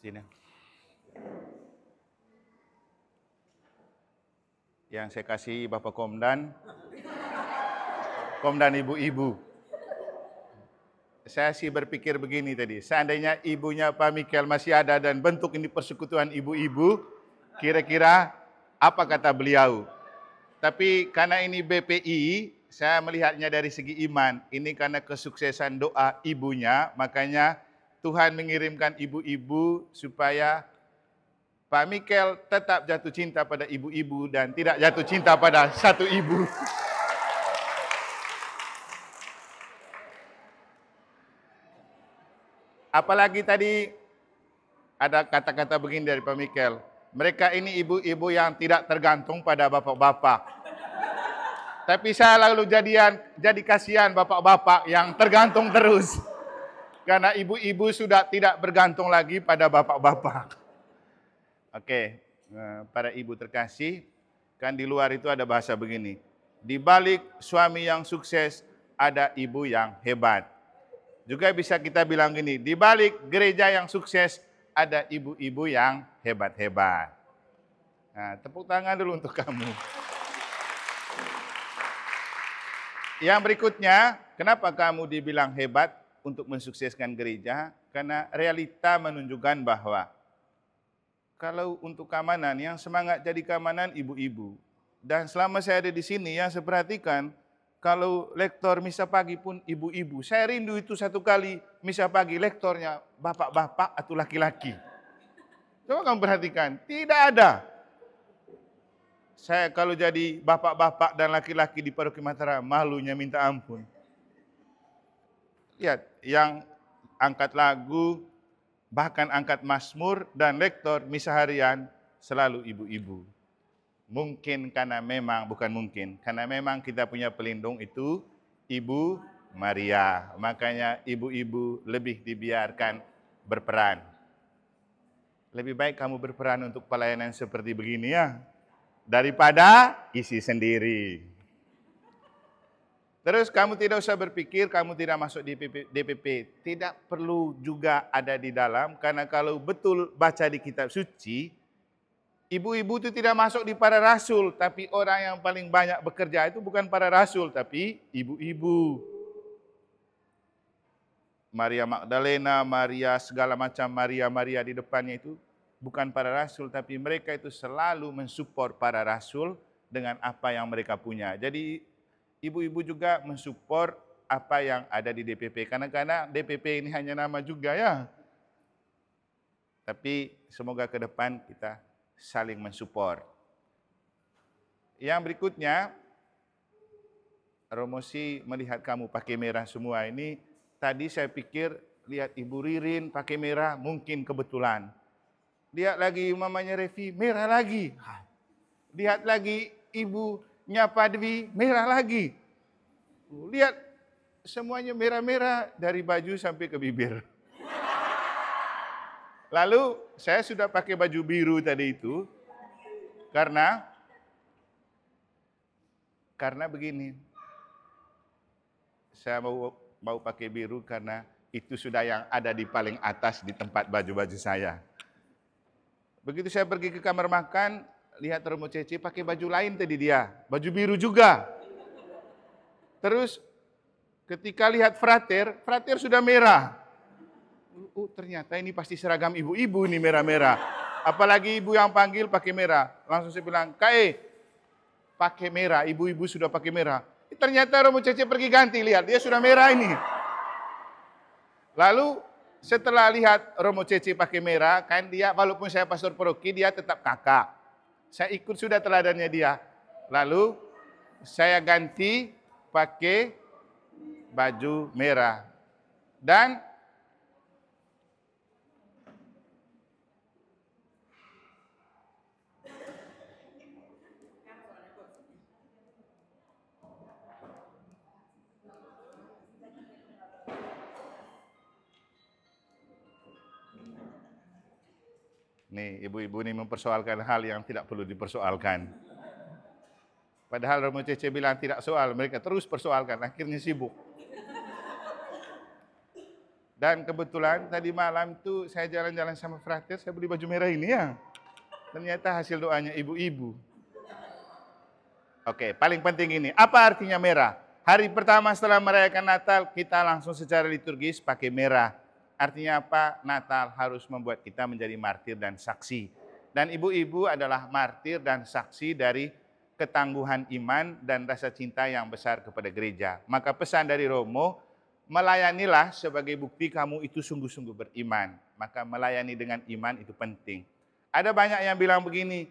Sini. Yang saya kasih Bapak Komdan ibu-ibu. Saya sih berpikir begini tadi, seandainya ibunya Pak Mikel masih ada dan bentuk ini persekutuan ibu-ibu, kira-kira apa kata beliau? Tapi karena ini BPI, saya melihatnya dari segi iman. Ini karena kesuksesan doa ibunya, makanya Tuhan mengirimkan ibu-ibu supaya Pak Mikel tetap jatuh cinta pada ibu-ibu dan tidak jatuh cinta pada satu ibu. Apalagi tadi ada kata-kata begini dari Pak Mikel. Mereka ini ibu-ibu yang tidak tergantung pada bapak-bapak. Tapi saya lalu jadi kasihan bapak-bapak yang tergantung terus. Karena ibu-ibu sudah tidak bergantung lagi pada bapak-bapak. Oke, para ibu terkasih, kan di luar itu ada bahasa begini. Di balik suami yang sukses, ada ibu yang hebat. Juga bisa kita bilang gini, di balik gereja yang sukses, ada ibu-ibu yang hebat-hebat. Nah, tepuk tangan dulu untuk kamu. Yang berikutnya, kenapa kamu dibilang hebat untuk mensukseskan gereja? Karena realita menunjukkan bahwa kalau untuk keamanan, yang semangat jadi keamanan ibu-ibu. Dan selama saya ada di sini, yang saya perhatikan, kalau lektor misa pagi pun ibu-ibu. Saya rindu itu satu kali misa pagi lektornya bapak-bapak atau laki-laki. Coba kamu perhatikan, tidak ada. Saya kalau jadi bapak-bapak dan laki-laki di Paroki Mataram, malunya minta ampun. Lihat, yang angkat lagu, bahkan angkat mazmur dan lektor misa harian selalu ibu-ibu. Mungkin karena memang, bukan mungkin, karena memang kita punya pelindung itu Ibu Maria. Makanya ibu-ibu lebih dibiarkan berperan. Lebih baik kamu berperan untuk pelayanan seperti begini ya, daripada isi sendiri. Terus kamu tidak usah berpikir kamu tidak masuk di DPP. Tidak perlu juga ada di dalam, karena kalau betul baca di kitab suci, ibu-ibu itu tidak masuk di para rasul, tapi orang yang paling banyak bekerja itu bukan para rasul, tapi ibu-ibu. Maria Magdalena, Maria segala macam Maria di depannya itu bukan para rasul, tapi mereka itu selalu mensupport para rasul dengan apa yang mereka punya. Jadi ibu-ibu juga mensupport apa yang ada di DPP. Karena DPP ini hanya nama juga ya. Tapi semoga ke depan kita saling mensupport. Yang berikutnya, Romosi melihat kamu pakai merah semua ini. Tadi saya pikir lihat Ibu Ririn pakai merah mungkin kebetulan. Lihat lagi mamanya Revi merah lagi. Lihat lagi ibunya Padwi merah lagi. Lihat semuanya merah-merah dari baju sampai ke bibir. Lalu saya sudah pakai baju biru tadi itu karena begini. Saya mau pakai biru karena itu sudah yang ada di paling atas di tempat baju-baju saya. Begitu saya pergi ke kamar makan, lihat Romo Cece pakai baju lain tadi dia, baju biru juga. Terus ketika lihat frater sudah merah. Ternyata ini pasti seragam ibu-ibu nih merah-merah. Apalagi ibu yang panggil pakai merah. Langsung saya bilang, "Kae, pakai merah, ibu-ibu sudah pakai merah." Ternyata Romo Cece pergi ganti, lihat dia sudah merah ini. Lalu setelah lihat Romo Cece pakai merah, kan dia walaupun saya pastor paroki, dia tetap kakak. Saya ikut sudah teladannya dia. Lalu saya ganti pakai baju merah. Dan nih, ibu-ibu ini mempersoalkan hal yang tidak perlu dipersoalkan. Padahal Romo Cece bilang tidak soal, mereka terus persoalkan, akhirnya sibuk. Dan kebetulan tadi malam itu saya jalan-jalan sama frater, saya beli baju merah ini ya. Ternyata hasil doanya ibu-ibu. Oke, paling penting ini. Apa artinya merah? Hari pertama setelah merayakan Natal, kita langsung secara liturgis pakai merah. Artinya apa? Natal harus membuat kita menjadi martir dan saksi. Dan ibu-ibu adalah martir dan saksi dari ketangguhan iman dan rasa cinta yang besar kepada gereja. Maka pesan dari Romo, melayanilah sebagai bukti kamu itu sungguh-sungguh beriman. Maka melayani dengan iman itu penting. Ada banyak yang bilang begini,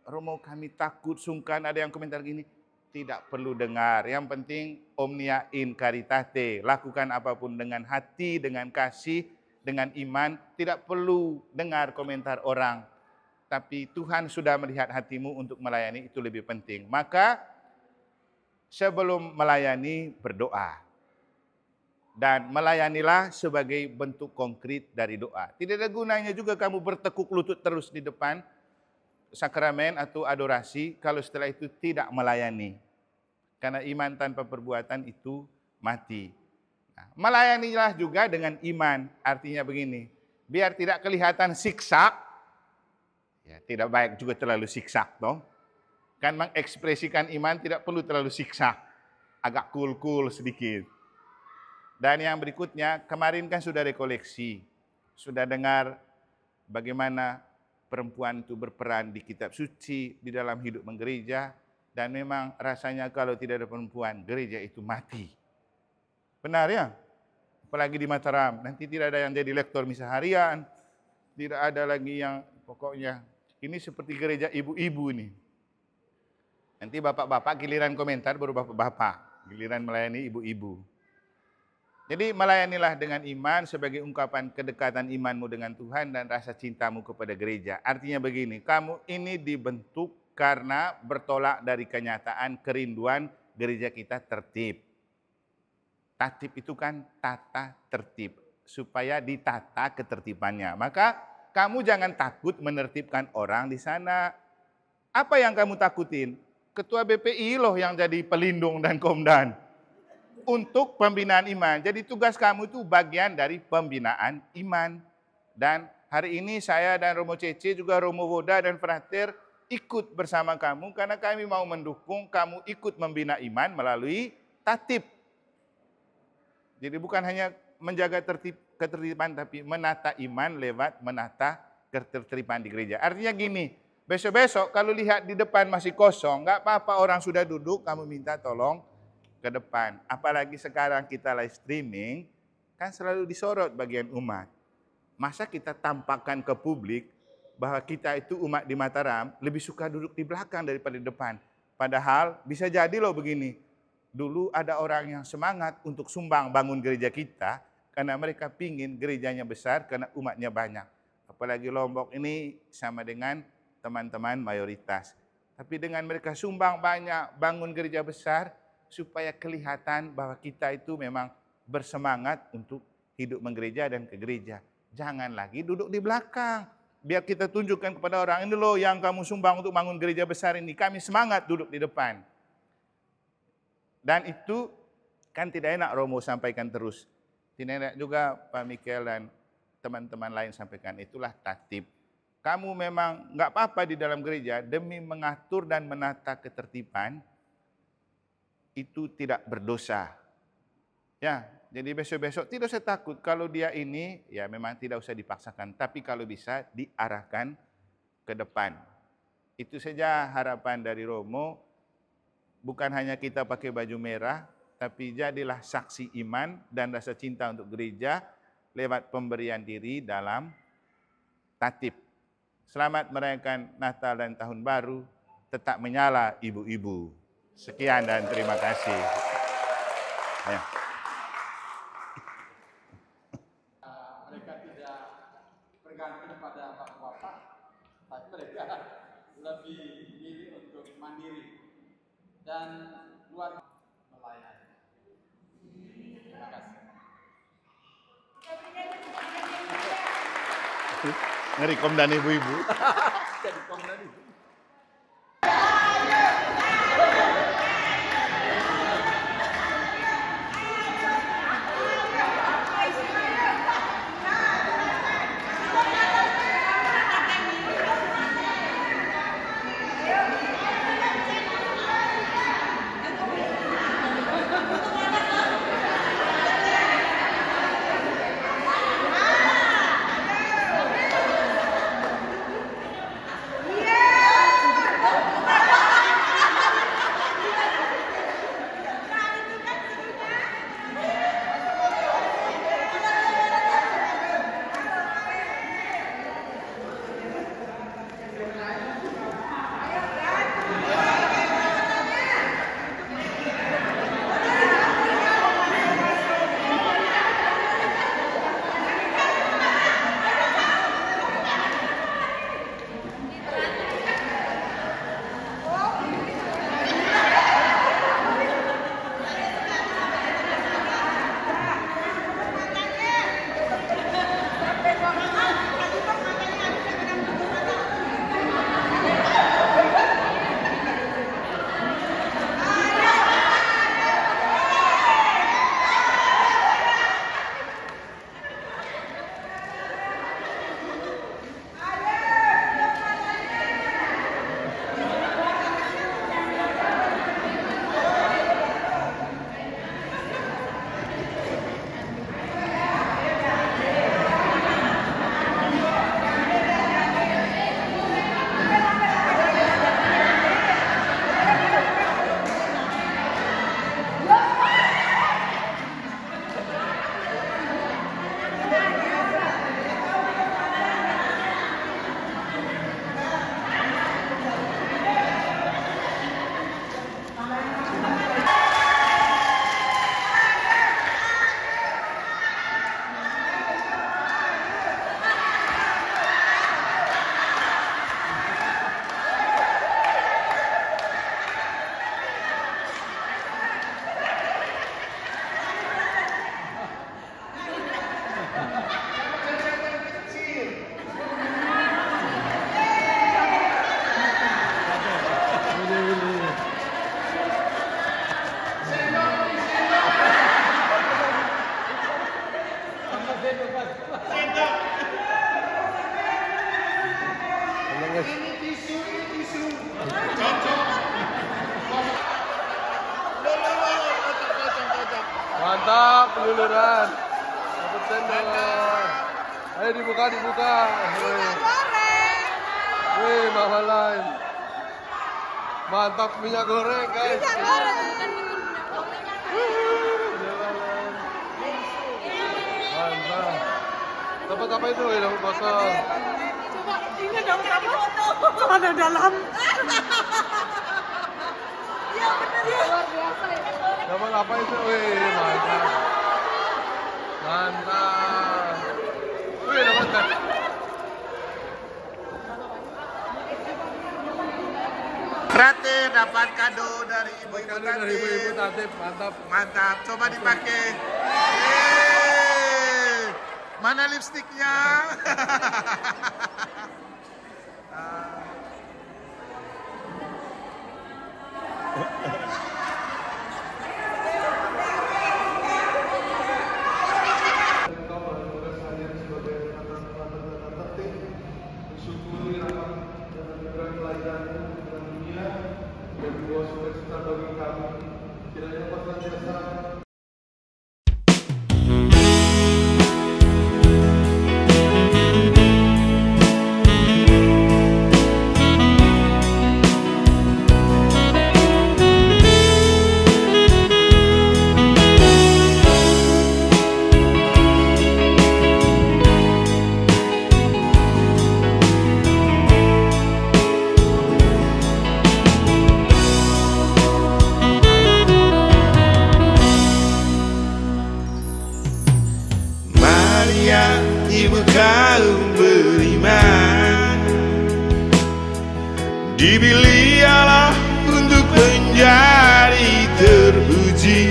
Romo kami takut, sungkan, ada yang komentar gini, tidak perlu dengar. Yang penting omnia in caritate, lakukan apapun dengan hati, dengan kasih, dengan iman, tidak perlu dengar komentar orang. Tapi Tuhan sudah melihat hatimu untuk melayani, itu lebih penting. Maka sebelum melayani berdoa. Dan melayanilah sebagai bentuk konkret dari doa. Tidak ada gunanya juga kamu bertekuk lutut terus di depan sakramen atau adorasi kalau setelah itu tidak melayani. Karena iman tanpa perbuatan itu mati. Nah, melayanilah juga dengan iman. Artinya begini, biar tidak kelihatan siksa, ya, tidak baik juga terlalu siksa, toh. Kan mengekspresikan iman tidak perlu terlalu siksa, agak cool-cool sedikit. Dan yang berikutnya, kemarin kan sudah rekoleksi, sudah dengar bagaimana perempuan itu berperan di kitab suci, di dalam hidup menggereja, dan memang rasanya kalau tidak ada perempuan, gereja itu mati. Benar ya? Apalagi di Mataram, nanti tidak ada yang jadi lektor misa harian, tidak ada lagi yang pokoknya, ini seperti gereja ibu-ibu nih. Nanti bapak-bapak giliran komentar baru bapak-bapak, giliran melayani ibu-ibu. Jadi melayanilah dengan iman sebagai ungkapan kedekatan imanmu dengan Tuhan dan rasa cintamu kepada gereja. Artinya begini, kamu ini dibentuk karena bertolak dari kenyataan kerinduan gereja kita tertib. Tatib itu kan tata tertib, supaya ditata ketertibannya. Maka kamu jangan takut menertibkan orang di sana. Apa yang kamu takutin? Ketua BPI loh yang jadi pelindung dan komdan. Untuk pembinaan iman. Jadi tugas kamu itu bagian dari pembinaan iman. Dan hari ini saya dan Romo Cece juga Romo Woda dan Frater ikut bersama kamu karena kami mau mendukung kamu ikut membina iman melalui tatib. Jadi bukan hanya menjaga ketertiban tapi menata iman lewat menata ketertiban di gereja. Artinya gini, besok-besok kalau lihat di depan masih kosong, nggak apa-apa orang sudah duduk, kamu minta tolong ke depan. Apalagi sekarang kita live streaming, kan selalu disorot bagian umat. Masa kita tampakkan ke publik bahwa kita itu umat di Mataram lebih suka duduk di belakang daripada di depan. Padahal bisa jadi loh begini, dulu ada orang yang semangat untuk sumbang bangun gereja kita, karena mereka pingin gerejanya besar karena umatnya banyak. Apalagi Lombok ini sama dengan teman-teman mayoritas. Tapi dengan mereka sumbang banyak, bangun gereja besar, supaya kelihatan bahwa kita itu memang bersemangat untuk hidup menggereja dan ke gereja. Jangan lagi duduk di belakang. Biar kita tunjukkan kepada orang, ini loh yang kamu sumbang untuk bangun gereja besar ini. Kami semangat duduk di depan. Dan itu kan tidak enak Romo sampaikan terus. Tidak enak juga Pak Michael dan teman-teman lain sampaikan. Itulah tatib. Kamu memang nggak apa-apa di dalam gereja demi mengatur dan menata ketertiban, itu tidak berdosa. Ya, jadi besok-besok tidak usah takut kalau dia ini, ya memang tidak usah dipaksakan, tapi kalau bisa diarahkan ke depan. Itu saja harapan dari Romo, bukan hanya kita pakai baju merah, tapi jadilah saksi iman dan rasa cinta untuk gereja lewat pemberian diri dalam tatib. Selamat merayakan Natal dan Tahun Baru, tetap menyala ibu-ibu. Sekian dan terima kasih. Ya. Mereka tidak bergantung pada bapak-bapak, tapi mereka lebih milih untuk mandiri dan luar melayani. Terima kasih. Ngeri komdan ibu-ibu. Jadi komdan ibu. Ini tisu. Cocok. Mantap peluluran. Dapat sendok. Ayo dibuka. Wih, mahal lain. Mantap minyak goreng, guys. Mantap. Dapat apa itu? Dapat botol. Coba ini dong kamu. Ada dalam. Ya benar ya. Luar biasa ya. Dapat apa itu? Wih, mantap. Wih, dapat. Rate dapat kado dari ibu-ibu Dari ibu-ibu Tatip, mantap. Mantap, coba dipakai. Mana lipstiknya? Ibu kaum beriman, dipilih Allah untuk menjadi terpuji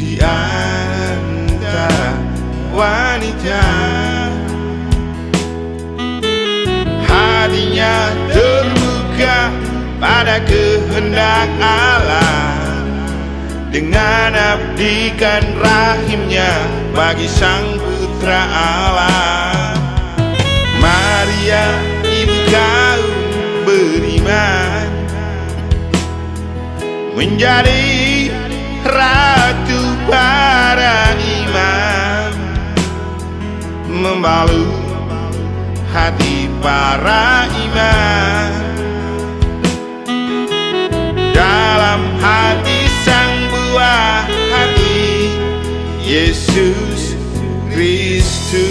di antara wanita. Hatinya terbuka pada kehendak Allah, dengan abdikan rahimnya bagi sang putra Allah. Maria, ibu kaum beriman, menjadi ratu para imam, membalut hati para imam. Dalam hati sang buah hati Yesus Kristus.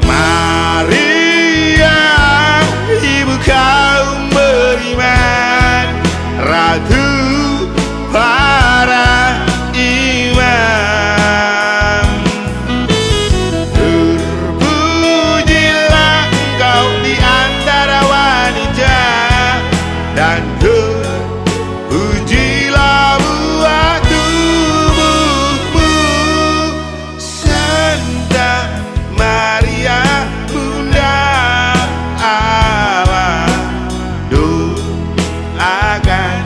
Maria, ibu kaum beriman, ratu para imam, terpujilah engkau di antara wanita, dan terpujilah buah tubuhmu, Santa Maria, Bunda Allah. Doakan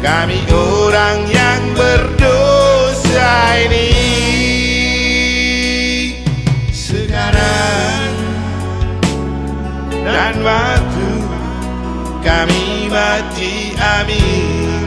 kami orang yang berdosa ini sekarang dan waktu kami mati, amin.